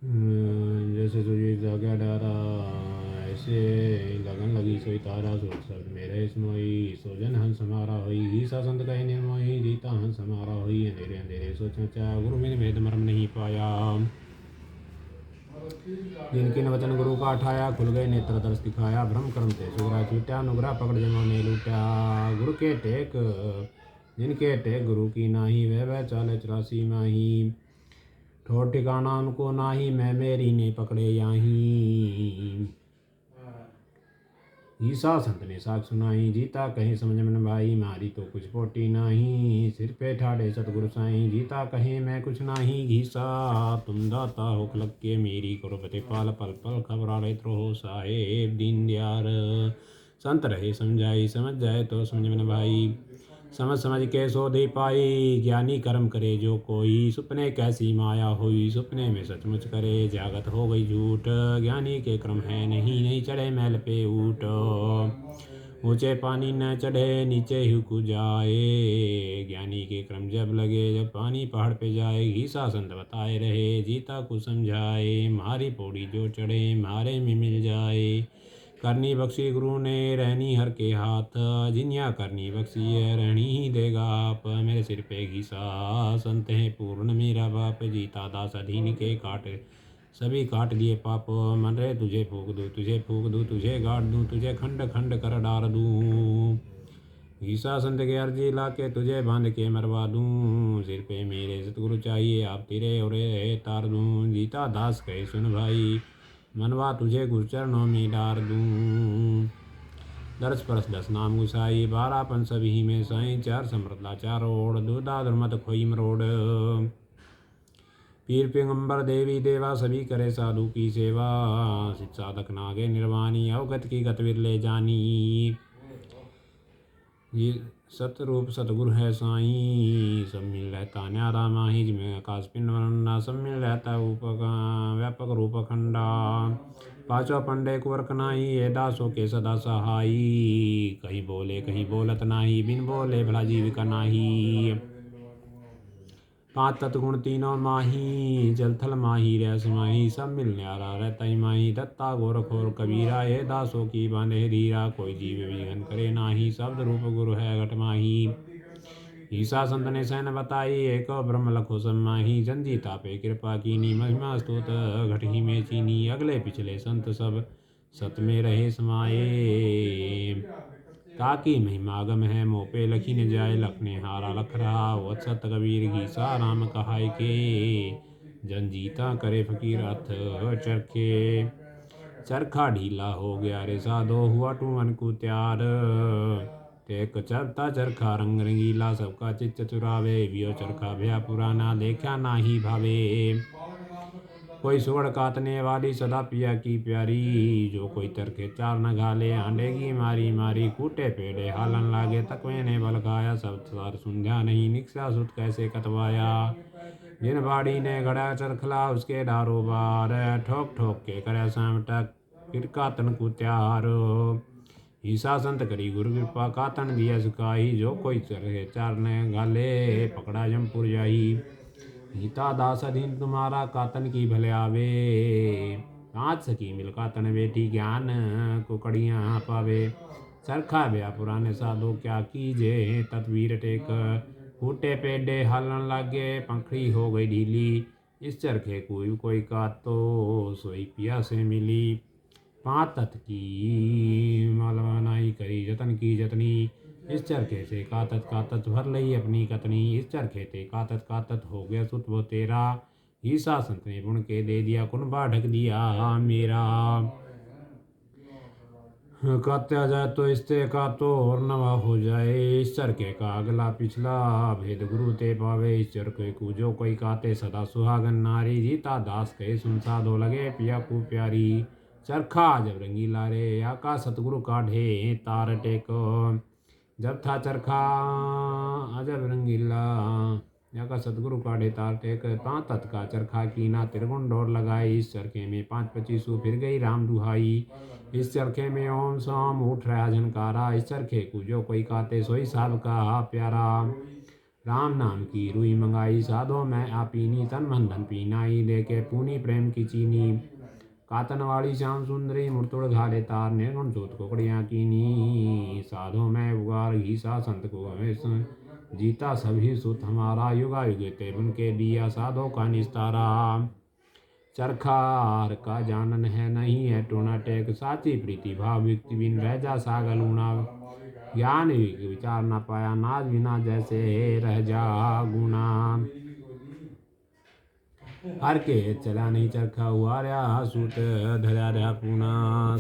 जैसे सूरज धागा डारा ऐसे लगन लगी सोई तारा सोच शब्द मेरे इसमोई सोजन हंस हमारा होई ईसा संत कहे निर्मोही जीता हंस हमारा होई अंधेरे अंधेरे सोच चा गुरु बिन भेद मर्म नहीं पाया जिनके न वचन गुरु का ठाया खुल गए नेत्र दर्श दिखाया भ्रम कर्म ते सुगरा छूटा नुगरा पकड़ जमा ने लूटा गुरु के टेक जिनके टेक गुरु की नाही वह चाले 84 माही ठोर ठिकाना उनको नाही मैं मेरी ने पकड़े याही ईसा संत ने साख सुनाई जीता कहे समझ मन भाई मारी तो कुछ पोटी नाही सिर पे ठाड़े सतगुरु साईं जीता कहे मैं कुछ नाही घीसा तुम दाता हो खलक के मेरी करो पते पाल पल पल खबराड़े हो साहेब दीन दयार संत रहे समझाई समझ जाए तो समझ मन भाई समझ समझ के सो दे पाई ज्ञानी कर्म करे जो कोई सुपने कैसी माया हुई सुपने में सचमुच करे जागत हो गई झूठ ज्ञानी के क्रम है नहीं नहीं चढ़े मैल पे ऊट ऊंचे पानी न चढ़े नीचे ही कू जाए ज्ञानी के क्रम जब लगे जब पानी पहाड़ पे जाए घीसा संत बताए रहे जीता को समझाए मारी पौड़ी जो चढ़े मारे में मिल जाए करनी बख्शी गुरु ने रहनी हर के हाथ जिन्या करनी बख्शी है रहनी ही देगा आप मेरे सिर पे घिसा संत है पूर्ण मेरा बाप जीता दास अधीन के काट सभी काट दिए पाप मन रे तुझे फूक दूँ तुझे गाड़ दूँ तुझे खंड खंड कर डार दूँ ईसा संत के अर्जी ला के तुझे बांध के मरवा दूँ सिर पे मेरे सतगुरु चाहिए आप तेरे और तार दूँ जीता दास कहे सुन भाई मनवा तुझे गुरचरणों में डार दूँ दर्श परस 10 नाम गुसाई 12 पन सभी में साई 4 समृतला 4 ओढ़ दूधा दुर्मत खोई मरोड़ पीर पिगंबर देवी देवा सभी करे साधु की सेवा सिद्ध साधक नागे निर्वाणी अवगत की गतवीर ले जानी ये सतरूप सतगुरु है साईं सब मिल रहता न्यारा माही जिसमें आकाश पिंड वरना सब मिल रहता व्यापक रूप खंडा पांचवा पंडे कुंवर कनाई ये दासों के सदा सहाई कहीं बोले कहीं बोलत नाही बिन बोले भला जीविका नाही 5 तत्गुण तीनों माही जल थल माही रस माही सब मिल न्यारा रहता ही माही दत्ता गोरख और कबीरा ये दासों की बांधे धीरा कोई जीव विघन करे नाही शब्द रूप गुरु है घट माही ईसा संत ने सैन बताई एक ब्रह्म लखो समाही जंजीता पे कृपा कीनी महिमा स्तुत घट ही में चीनी अगले पिछले संत सब सत में रहे समाये ताकि महिमागम है मोपे लखी न जाए लखने हारा लख रहा वत्सत कबीर घीसा राम कहाय के जन जीता करे फकीर अथ चरखे चरखा ढीला हो गया रे साधो हुआ टूवन को त्यार टेक चरता चरखा रंग रंगीला सबका चित्त चुरावे वियो चरखा भया पुराना देखा ना ही भावे कोई सुवड़ काटने वाली सदा पिया की प्यारी जो कोई तरके 4 न घाले आंडेगी मारी मारी कूटे पेड़े हालन लागे तकवे ने बल खाया सब सार सुंध्या नहीं निक्सा सुत कैसे कटवाया जिन बाड़ी ने घड़ा चरखला उसके डारो बार ठोक ठोक के करे सामटक फिर कातन को त्यार ईसा संत करी गुरु कृपा कातन दिया सुखाई जो कोई चरखे 4 ने घाले पकड़ा जमपुर जाई गीता दास अधीन तुम्हारा कातन की भले आवे 5 सखी मिल कातन बेटी ज्ञान को कड़ियाँ पावे चरखा ब्या पुराने साधो क्या कीजे तत्वीर टेक फूटे पेडे हालन लागे पंखड़ी हो गई ढीली इस चरखे कोई का तो सोई पिया से मिली 5 तत् की मालवानाई करी जतन की जतनी इस चरखे से कातत भर लई अपनी कतनी इस चरखे ते कातत हो गया सुत वो तेरा ईसा संत ने बुन के दे दिया कुनबा ढक दिया मेरा कात्या जाए तो इससे का तो और नवा हो जाए इस चरखे का अगला पिछला भेद गुरु ते पावे इस चरखे को जो कोई काते सदा सुहागन नारी जीता दास कहे सुन साधो लगे पिया को प्यारी चरखा जब रंगीला रे आका सतगुरु काढ़े तार टेको जब था चरखा अजब रंगीला या का सतगुरु काढ़े तार टेक ता तत् का चरखा की ना त्रिगुण डोर लगाई इस चरखे में 5-25 फिर गई राम दुहाई इस चरखे में ओम सोम उठ रहा झनकारा इस चरखे को जो कोई काते सोई साहब का प्यारा राम नाम की रुई मंगाई, साधो मैं आपीनी, तन मन धन पीनाई, देखे पूनी प्रेम की चीनी। कातनवाड़ी श्याम सुंदरी, मुरतुड़ घाले तार, निर्गुण जोत कोकड़ियाँ कीनी। साधो मैं उगार घीसा, संत को हमें जीता सभी सुत हमारा, युगा युग ते उनके दिया, साधो का निस्तारा। चरखा हर का जानन है, नहीं है टोना टेक, साची प्रीति भाव व्यक्ति बिन, रह जा सागर लूना। ज्ञान विचार ना पाया, नाज बिना जैसे रह जा गुना। हर के चला नहीं चरखा, हुआ रहा सूत धरा रहा पूना।